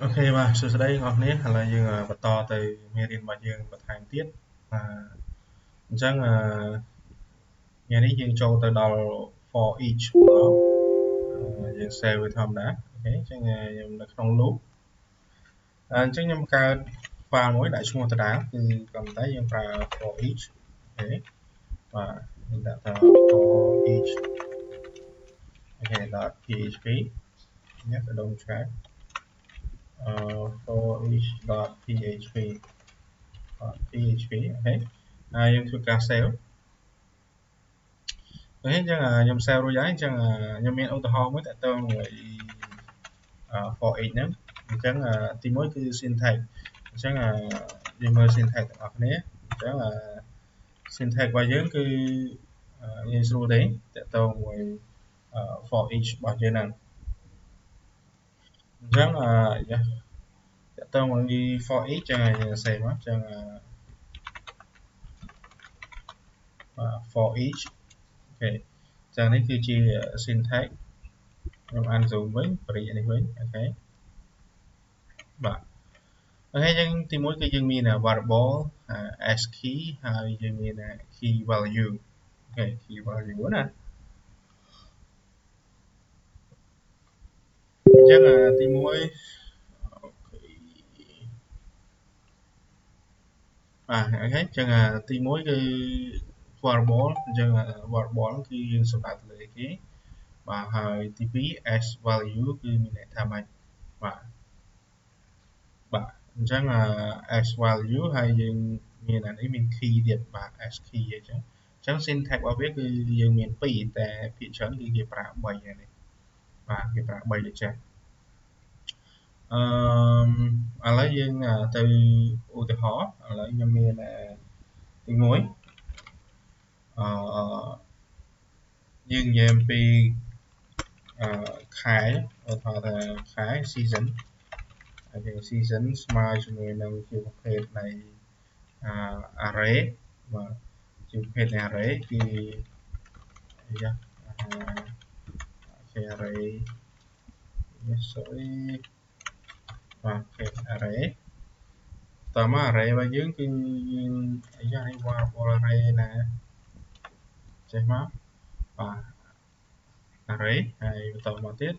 Ok bà, sau đây ngọc nế là dương bật to từ mê riêng mà dương bật hàng tiết là chắc nhà đi dương châu từ đầu for each đó dương save với thầm đã ok chắc dương là không lúc chắc nhằm ca pha mối đại xung từ đá thì cầm tới dương pha for each ok và hiện tại là for each ok là PHP nhé ở đông trái for each dot PHP PHP ok dương thử ca save thế chắc là nhầm sao đôi giấy chắc là nhầm miền auto mới tại tôi người Foreach nhé chắc là tìm mối cứ syntax chắc là nhầm mơ syntax ở này chắc là syntax và dưới cứ như sau đấy tại tôi người Foreach bao nhiêu năm chắc là tại tôi người đi Foreach chắc là xem á chắc là Foreach ok chắc này cứ chi syntax nhầm ăn dùng với vậy này với ok và ok nhưng thì mỗi cái dương miền là variable as key hay dương miền là key value ok key value nè chắc là thì mỗi ok chắc là thì mỗi cái variable chắc là variable cái dương số đạt lấy cái và hay tp as value cái mình lại tham anh và và chắc là as value hay dương miền là đấy mình key điện và as key vậy chứ chắc syntax bảo biết cái dương miền piแต่ผิดชั้นคือcáiประใบnày và cáiประใบđể chơi lấy dương từ ưu từ khó lấy nhân miền là tiếng muối dương dèm pi khái hoặc là khái season okay, season smile cho người nâng chịu một phép này array và chịu phép này array thì cái array sorry và phép arrayต่อมา array và dưới cái array qua array nèใช่ไหม và array hayต่อมาtiếp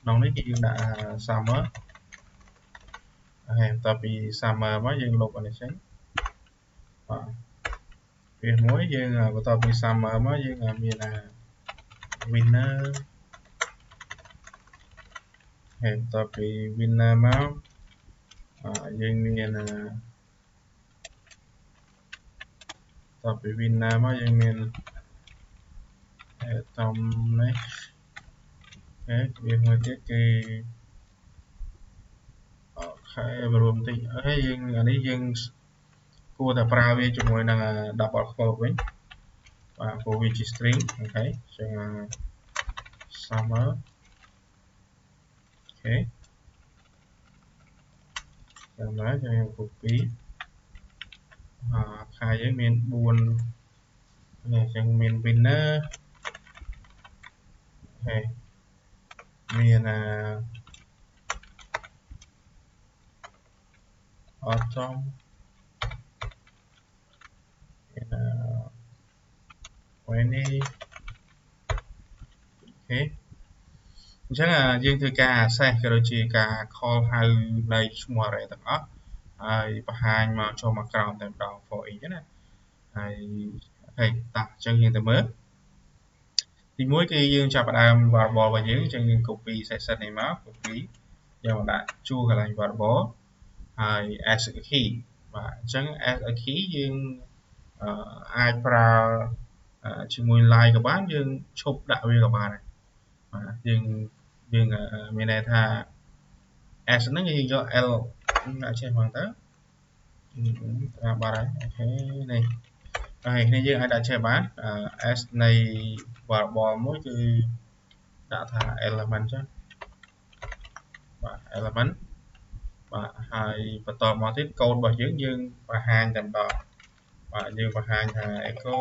nông này dương đã summer tapi summer mới dương lục này chính và việc muối dương của tapi summer mới dương miền là winner tapi winner máu dương miền là tapi winner mới dương miền trong này việc muối tiếp cái khai rùm thì dương anh ấy dương cô ta prave cho môi năng double quote với và Foreach string ok cho summer ok sau đó cho em copy khai với miền buồn này sang miền winner ok miền autumn miền rainy ok chắc là dương thư ca sai cái đôi chỉ cả call hai này xung quanh tầng đó và hai mà cho mặc ground tầng đầu for ý này hay ta chân dương từ mới thì mỗi cái dương chập đàm và bò và dưới chân dương copy section này máu copy giờ mà đã chua cái lành và bó as a key và chân as a key dương ai pra chỉ mùi like các bạn dương chụp đạo với các bạn này dương dương mình này tha as nó như do l đã chơi hoàn tất bà đấy ok này này dương ai đã chơi bán s này và bò mỗi cái đã thả element chứ và element và hai và tò mò tiếp code và dưới dương và hàng cầm đỏ và dương và hàng echo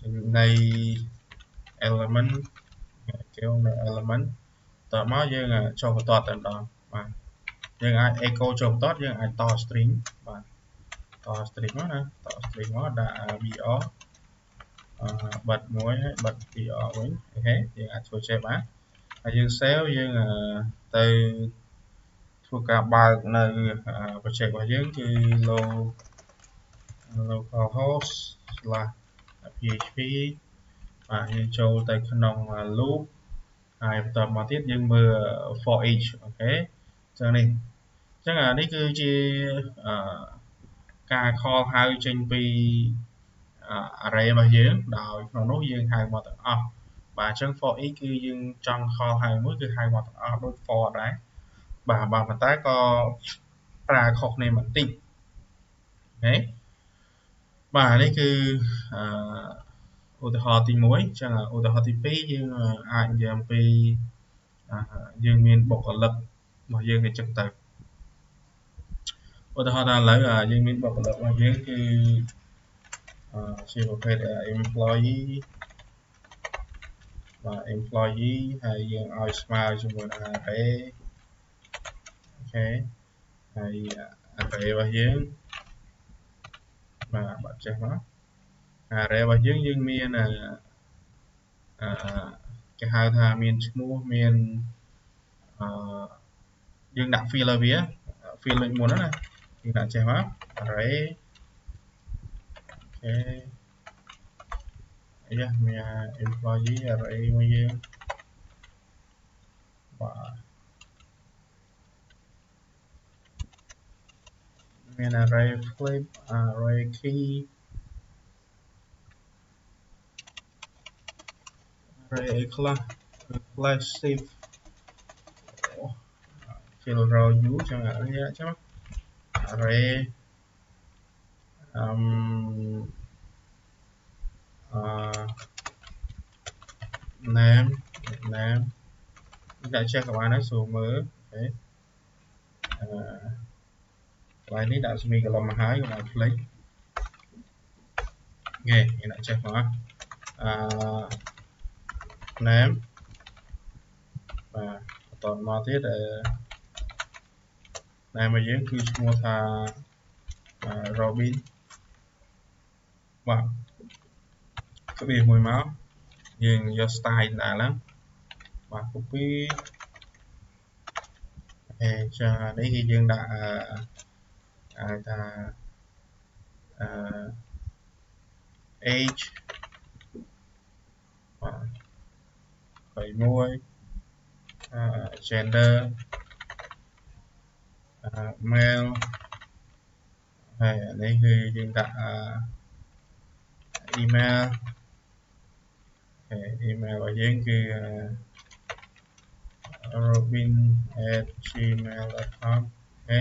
này element kêu này element តមកយើងចូលបន្តតែម្ដងបាទយើងអាច echo ចូលបន្តយើងអាចត string បាទត string មកណាត string មកដាក់ br បិទមួយហើយបិទ br វិញអូខេយើងអាចធ្វើចេះបានហើយយើង save យើងទៅធ្វើការបើកនៅ project របស់យើងគឺ localhost/php បាទយើងចូលទៅក្នុង loop ហើយបន្តមកទៀតយើងមើល foreach អូខេចឹងនេះចឹងនេះគឺជាការ call ហៅចេញពី array របស់យើងដោយក្នុងនោះយើងហៅមកទាំងអស់បាទអញ្ចឹង foreach គឺយើងចង់ call ហៅមួយគឺហៅមកទាំងអស់ដូច for ដែរបាទប៉ុន្តែក៏ប្រើខុសគ្នាបន្តិចហេបាទនេះគឺឧទាហរណ៍ទី1អញ្ចឹងឧទាហរណ៍ទី2យើងអាចនិយាយអំពីយើងមានបុគ្គលិករបស់យើងនេះចឹងទៅឧទាហរណ៍ថាឥឡូវយើងមានបុគ្គលិករបស់យើងគឺជាប្រភេទ employee បាទ employee ហើយយើងឲ្យស្មើជាមួយនឹង array អូខេហើយ array របស់យើងបាទបាត់ចេះមក array របស់យើងមានគេហៅថាមានឈ្មោះមានយើងដាក់ field ឲ្យវា field ដូចមុនណាយើងដាក់ចេះមក array អូខេអាមាន employee array មួយយើងបាទមាន array flip array key array ខ្លះ reflexive fill row u ចឹងចឹង array name ដាក់ចេះក៏បានដែរស្រួលមើលអូខេកន្លែងនេះដាក់ semicolon មកហើយកុំឲ្យភ្លេចអូខេយើងដាក់ចេះមក name បាទបន្តមកទៀតname របស់យើងគឺឈ្មោះថា Robin បាទក្បៀសមួយមកយើងយក style ដែរឡើងបាទ copy ចានេះគឺយើងដាក់ហៅថា age បាទ21 gender male ហើយនេះគឺយើងដាក់ email email របស់យើងគឺ robin@gmail.com អ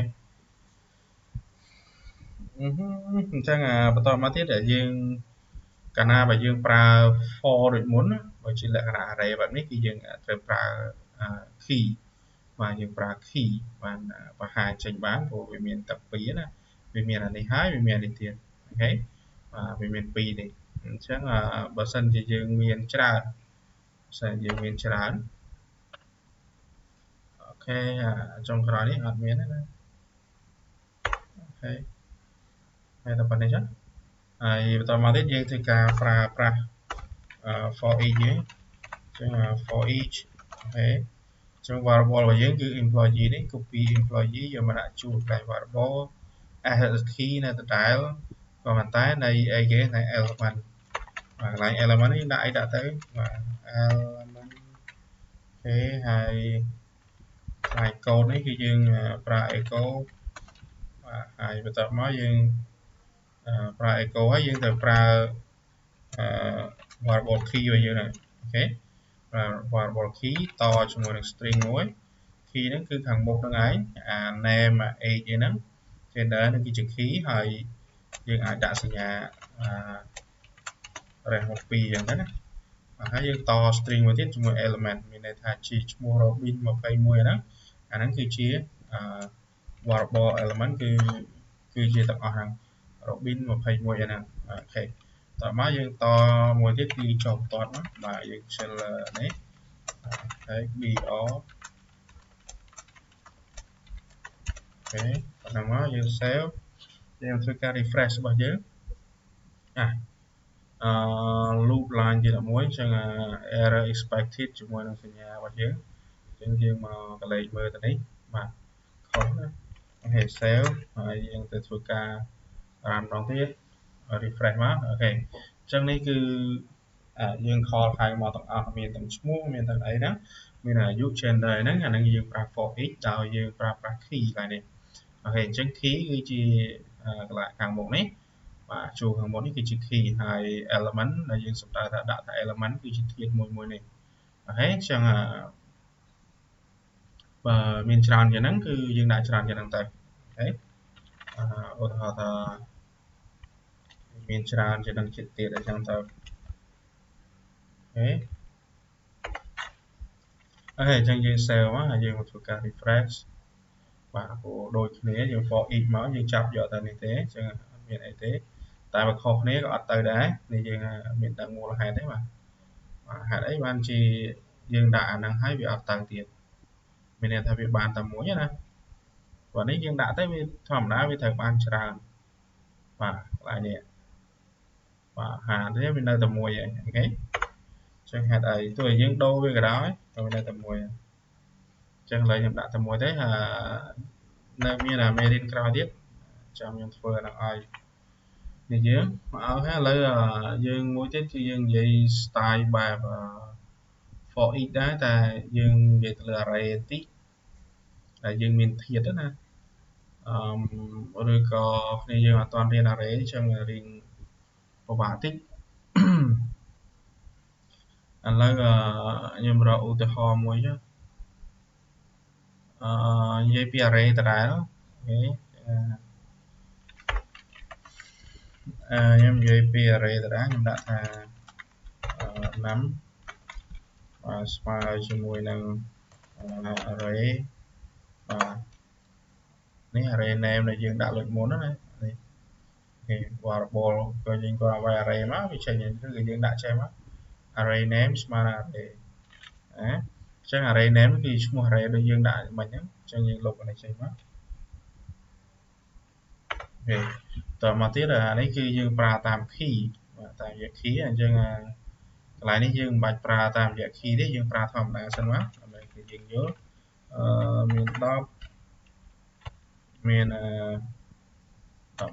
ញ្ចឹងបន្តមកទៀតយើងកាលណាបើយើងប្រើ for ដូចមុនបើជាលក្ខណៈ array បែបនេះគឺយើងត្រូវប្រើ key បាទយើងប្រើ key បានបង្ហាញចេញបានព្រោះវាមានតែពីរណាវាមានអានេះហើយវាមានអានេះទៀតអូខេបាទវាមានពីរនេះអញ្ចឹងបើសិនជាយើងមានច្រើនអូខេចុងក្រោយនេះអត់មានទេណាអូខេហើយតែប៉ុណ្្នេះចឹងហើយបន្តមកទៀតយើងធ្វើការប្រើប្រាស់ for each យើងចឹង for each អូខេចឹង variable របស់យើងគឺ employee នេះ copy employee យកមកដាក់ជួរកន្លែង variable as key នៅដដែលក៏ប៉ុន្តែនៃអីគេនៃ element កន្លែង element នេះដាក់អីដាក់ទៅបាទ element អូខេហើយផ្នែក code នេះគឺយើងប្រើ echo បាទហើយបន្ទាប់មកយើងប្រើ echo ហើយយើងត្រូវប្រើvariable key របស់យើងហ្នឹងអូខេប្រើ variable key តជាមួយនឹង string មួយ key ហ្នឹងគឺខាងមុខហ្នឹងឯងអា name age ហ្នឹង gender ហ្នឹងគឺជា key ហើយយើងអាចដាក់សញ្ញាref មកពីអញ្ចឹងទៅណាហើយយើងត string មួយទៀតជាមួយ element មានន័យថាជាឈ្មោះ robin 21ហ្នឹងអាហ្នឹងគឺជា variable element គឺជាទាំងអស់ហ្នឹង robin 21ហ្នឹងអូខេតមកយើងតមួយទៀតគឺចុះបន្ទាត់មកបាទយើង shell នេះហើយ br ប៉ុណ្ណឹងមកយើង save យើងធ្វើការ refresh របស់យើងloop line ទី11អញ្ចឹង error expected ជាមួយនឹងសញ្ញារបស់យើងអញ្ចឹងយើងមកកលេចមើលទៅនេះបាទខុសណាអូខេ save ហើយយើងទៅធ្វើការ run ម្ដងទៀត refresh មកអូខេអញ្ចឹងនេះគឺយើង call ហៅមកទាំងអស់មានទាំងឈ្មោះមានទាំងអីហ្នឹងមានអាយុ gender ហ្នឹងអាហ្នឹងយើងប្រើ foreach ដោយយើងប្រើប្រាស់ key កន្លែងនេះអូខេអញ្ចឹង key គឺជាកន្លែងខាងមុខនេះបាទជួរខាងមុខនេះគឺជា key ហើយ element ដែលយើងសំដៅថាដាក់ថា element គឺជាធាតុមួយនេះអូខេអញ្ចឹងបើមានច្រើនជាងហ្នឹងគឺយើងដាក់ច្រើនជាងហ្នឹងទៅអូខេឧទាហរណ៍ថាមានច្រើនជាងហ្នឹងទៀតអញ្ចឹងទៅអូខេអញ្ចឹងយើង save មកហើយយើងមកធ្វើការ refresh បាទព្រោះដូចគ្នាយើង for each មកយើងចាប់យកទៅនេះទេអញ្ចឹងអត់មានអីទេតែបើខុសគ្នាក៏អត់ទៅដែរនេះយើងមានដឹងមូលហេតុទេបាទហេតុអីបានជាយើងដាក់អាហ្នឹងហើយវាអត់ទៅទៀតមានន័យថាវាបានតែមួយណាបើនេះយើងដាក់ទៅវាធម្មតាវាត្រូវបានច្រើនបាទកន្លែងនេះបាទហានេះវានៅតែមួយឯងអូខេចឹងហេតុអីទោះយើងដូរវាក៏ដោយតែវានៅតែមួយចឹងឥឡូវខ្ញុំដាក់តែមួយទេនៅមានអាមេរៀនក្រោយទៀតចាំខ្ញុំធ្វើអាហ្នឹងឲ្យនេះយើងមកឲ្យហើយឥឡូវយើងមួយទៀតគឺយើងនិយាយ style បែប for each ដែរតែយើងនិយាយទៅលើ array បន្តិចដែលយើងមានធាតុណាឬក៏គ្នាយើងអត់ទាន់រៀន array ចឹងរៀនពិបាកតិចឥឡូវខ្ញុំរកឧទាហរណ៍មួយចុះនិយាយពី array ដដែលអូខេខ្ញុំនិយាយពី array ដដែលខ្ញុំដាក់ថាnum ស្មើជាមួយនឹង array បាទនេះ array name ដែលយើងដាក់លើកមុនណានេះគេ variable ក៏យើងក៏ឲ្យ array មកវាចេញគឺយើងដាក់ចេញមក array name ស្មើនឹង array អញ្ចឹង array name គឺឈ្មោះ array ដូចយើងដាក់មិញហ្នឹងអញ្ចឹងយើងលុបអានេះចេញមកអូខេតមកទៀតអានេះគឺយើងប្រើតាម key បាទតាមរយៈ key អញ្ចឹងកន្លែងនេះយើងមិនបាច់ប្រើតាមរយៈ key ទេយើងប្រើធម្មតាសិនមកដើម្បីគឺយើងយល់មាន10មាន11 12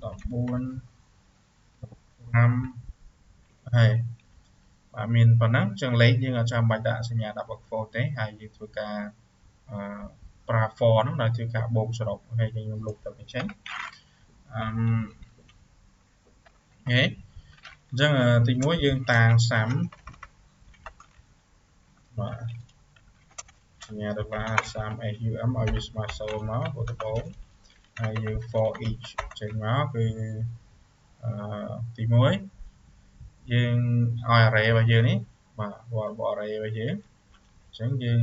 13 14 15ហើយបាទមានប៉ុណ្ណឹងចឹងលេខយើងអត់ចាំបាច់ដាក់សញ្ញា double quote ទេហើយយើងធ្វើការប្រើ for ហ្នឹងដល់ធ្វើការបូកសរុបហើយខ្ញុំលុបទៅនេះចេញអូខេអញ្ចឹងទី1យើងតាំងសាំបាទសញ្ញាទៅថាសាំ sum ឲ្យវាស្មើ0មកឧទាហរណ៍ហើយយើង for each ចេញមកគឺទី1យើងឲ្យ array របស់យើងនេះបាទរបស់ array របស់យើងអញ្ចឹងយើង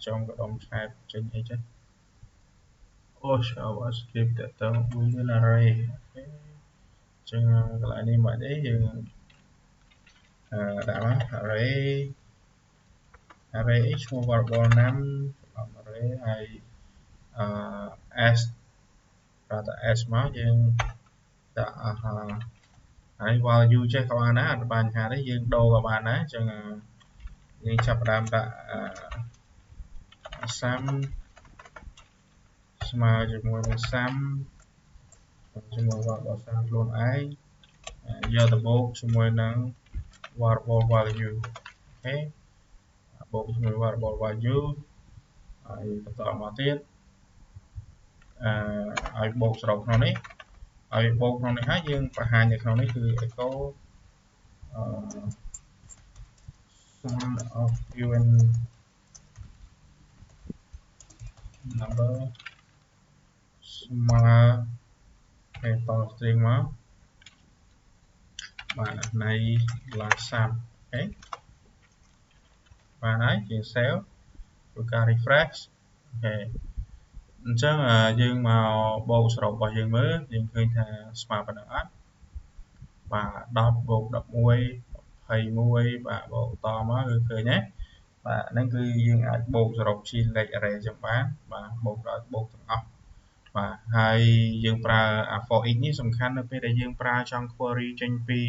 ចង់កដុំឆែកចេញអីចេះអូJavaScript តទៅមួយ array អញ្ចឹងកន្លែងនេះមិនអីយើងដាក់មក array ឈ្មោះ variable num array ហើយs ប្រើតែ s មកយើងដាក់ហើយ value ចេះក៏បានដែរអត់បញ្ហាទេយើងដូរក៏បានដែរអញ្ចឹងយើងចាប់ផ្ដើមដាក់sum ស្មើជាមួយនឹង sum ជាមួយ variable sum ខ្លួនឯងយកទៅបូកជាមួយនឹង variable value អូខេបូកជាមួយ variable value ហើយបន្តមកទៀតឲ្យបូកសរុបក្នុងនេះឲ្យបូកក្នុងនេះហើយយើងបង្ហាញនៅក្នុងនេះគឺ echo sum of given number ស្មើហើយត string មកបាទនៃ last sum អូខេបានហើយយើង save ធ្វើការ refresh អូខេអញ្ចឹងយើងមកបូកសរុបរបស់យើងមើលយើងឃើញថាស្មើប៉ុណ្ណឹងអត់បាទ10បូក11 21បាទបូកតមកគឺឃើញទេ បាទហ្នឹងគឺយើងអាចបូកសរុបជាលេខ array ចឹងបានបាទបូកដល់បូកទាំងអស់បាទហើយយើងប្រើ for each នេះសំខាន់នៅពេលដែលយើងប្រើចង់ query ចេញពី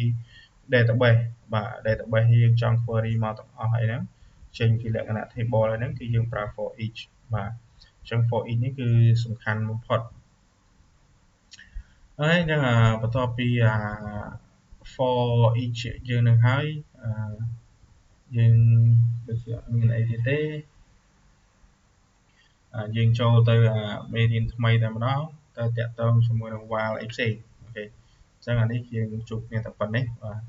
database បាទ database យើងចង់ query មកទាំងអស់អីហ្នឹងចេញពីលក្ខណៈ table ហ្នឹងគឺយើងប្រើ for each បាទអញ្ចឹង for each នេះគឺសំខាន់បំផុតហើយនឹងបន្ទាប់ពីfor each យើងនឹងហើយយើងដូចជាមានអីទៀតទេយើងចូលទៅមេរៀនថ្មីតែម្ដងទៅតាក់ទងជាមួយនឹង while អីផ្សេងអូខេអញ្ចឹងអានេះយើងជួបគ្នាតែប៉ុណ្ណេះបាទ